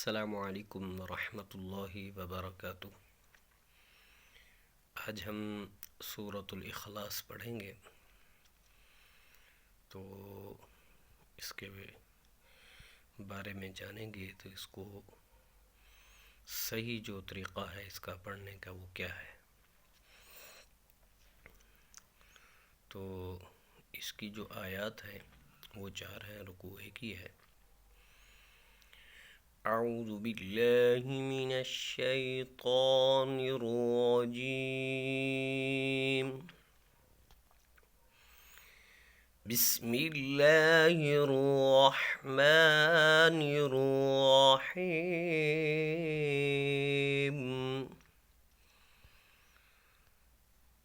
السلام علیکم ورحمۃ اللہ وبرکاتہ۔ آج ہم سورۃ الاخلاص پڑھیں گے، تو اس کے بارے میں جانیں گے تو اس کو صحیح جو طریقہ ہے اس کا پڑھنے کا وہ کیا ہے۔ تو اس کی جو آیات ہیں وہ 4 ہیں، رکوع ایک ہی ہے۔ اعوذ باللہ من الشیطان الرجیم، بسم اللہ الرحمن الرحیم۔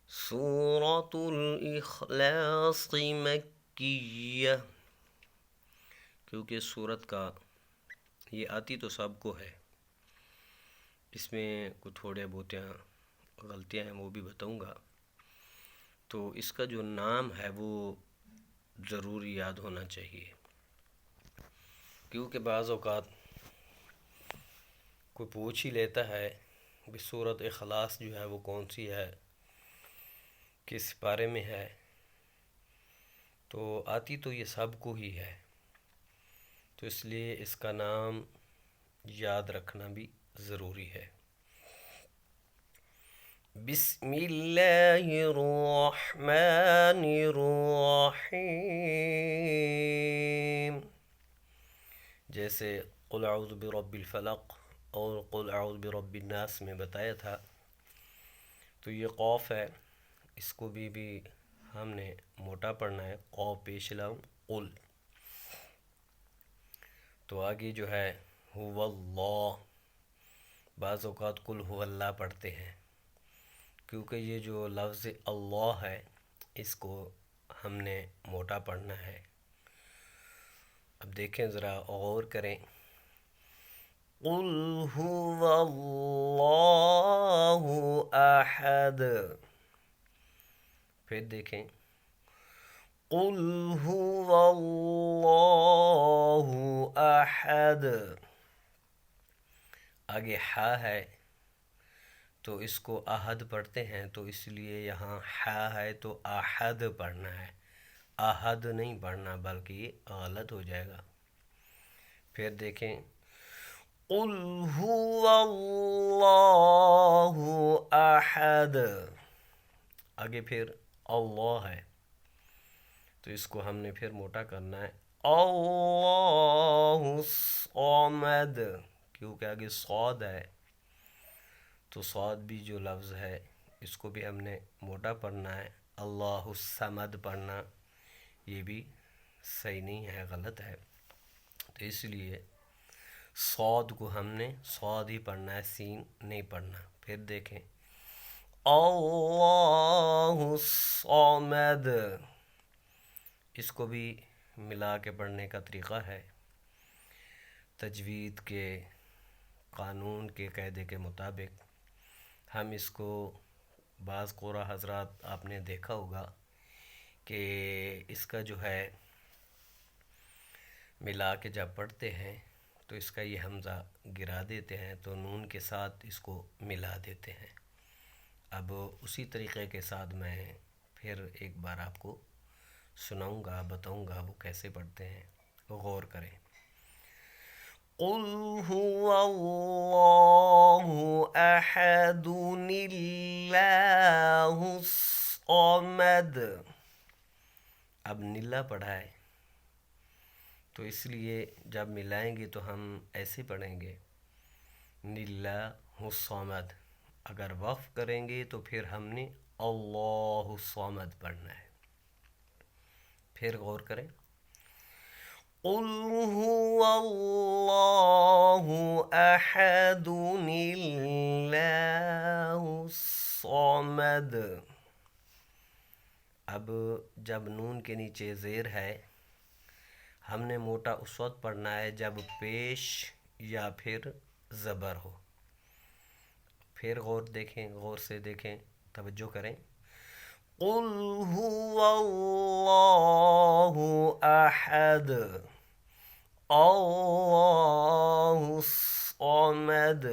سورۃ الاخلاص مکیہ، کیونکہ سورت کا یہ آتی تو سب کو ہے، اس میں کچھ تھوڑے بہت غلطیاں ہیں وہ بھی بتاؤں گا۔ تو اس کا جو نام ہے وہ ضرور یاد ہونا چاہیے، کیونکہ بعض اوقات کوئی پوچھ ہی لیتا ہے کہ سورۃ اخلاص جو ہے وہ کون سی ہے، کس بارے میں ہے، تو آتی تو یہ سب کو ہی ہے، تو اس لیے اس کا نام یاد رکھنا بھی ضروری ہے۔ بسم اللہ الرحمن الرحیم، جیسے قل اعوذ برب الفلق اور قل اعوذ برب الناس میں بتایا تھا، تو یہ قوف ہے، اس کو بھی ہم نے موٹا پڑھنا ہے، قوف پیش لام قل۔ تو آگے جو ہے هو اللہ، بعض اوقات قل هو اللہ پڑھتے ہیں، کیونکہ یہ جو لفظ اللہ ہے اس کو ہم نے موٹا پڑھنا ہے۔ اب دیکھیں ذرا غور کریں، قل هو اللہ احد، پھر دیکھیں قل هو اللہ احد، آگے ہا ہے تو اس کو احد پڑھتے ہیں، تو اس لیے یہاں ہا ہے تو احد پڑھنا ہے، احد نہیں پڑھنا، بلکہ یہ غلط ہو جائے گا۔ پھر دیکھیں قل هو اللہ احد، آگے پھر اللہ ہے تو اس کو ہم نے پھر موٹا کرنا ہے، اللہ الصمد، کیونکہ آگے صاد ہے تو صاد بھی جو لفظ ہے اس کو بھی ہم نے موٹا پڑھنا ہے، اللہ الصمد پڑھنا یہ بھی صحیح نہیں ہے، غلط ہے، تو اس لیے صاد کو ہم نے صاد ہی پڑھنا ہے، سین نہیں پڑھنا۔ پھر دیکھیں اللہ الصمد، اس کو بھی ملا کے پڑھنے کا طریقہ ہے، تجوید کے قانون کے قاعدے کے مطابق ہم اس کو، بعض قرآ حضرات آپ نے دیکھا ہوگا کہ اس کا جو ہے ملا کے جب پڑھتے ہیں تو اس کا یہ حمزہ گرا دیتے ہیں، تو نون کے ساتھ اس کو ملا دیتے ہیں۔ اب اسی طریقے کے ساتھ میں پھر ایک بار آپ کو سناؤں گا، بتاؤں گا وہ کیسے پڑھتے ہیں، غور کریں۔ قل هو اللہ احد اللہ الصمد، اب نلا پڑھا ہے تو اس لیے جب ملائیں گے تو ہم ایسے پڑھیں گے نلا الصمد، اگر وقف کریں گے تو پھر ہم نے اللہ الصمد پڑھنا ہے۔ پھر غور کریں قل هو اللہ احد اللہ الصمد، اب جب نون کے نیچے زیر ہے ہم نے موٹا اس وقت پڑھنا ہے جب پیش یا پھر زبر ہو۔ پھر غور سے دیکھیں، توجہ کریں، قل هو اللہ احد اللہ أحد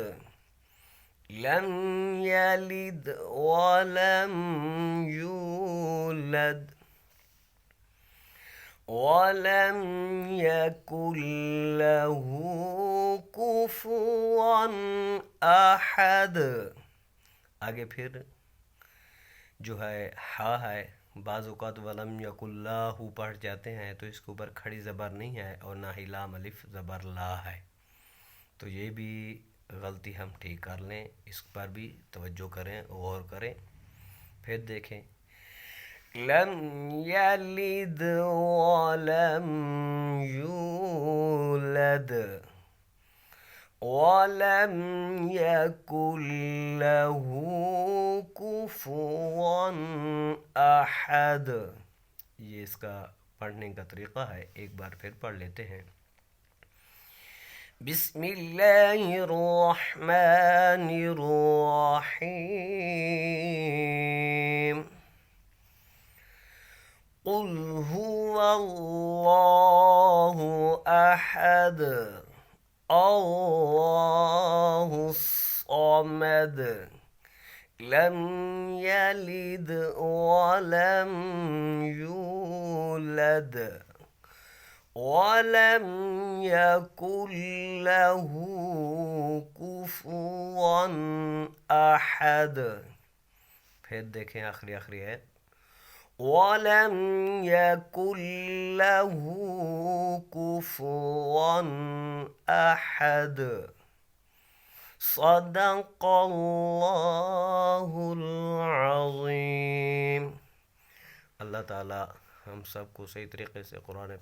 لم يلد ولم يولد ولم يكن له كفوا أحد. آگے پھر جو ہے ہا ہے، بعض اوقات ولم یکن اللہ پڑھ جاتے ہیں تو اس کے اوپر کھڑی زبر نہیں ہے اور نہ ہی لام الف زبر لا ہے، تو یہ بھی غلطی ہم ٹھیک کر لیں، اس پر بھی توجہ کریں، غور کریں. پھر دیکھیں لم یلد ولم یولد ولم یکن له کفوا احد. یہ اس کا پڑھنے کا طریقہ ہے، ایک بار پھر پڑھ لیتے ہیں. بسم اللہ الرحمن الرحیم. قل هو اللہ احد اللہ الصمد لم یلد ولم یولد ولم یکن له کفوا احد. پھر دیکھیں آخری ہے وَلَمْ يَكُنْ لَهُ كُفُوًا أَحَدٌ. صدق اللہ العظیم. اللہ تعالی ہم سب کو صحیح طریقے سے قرآن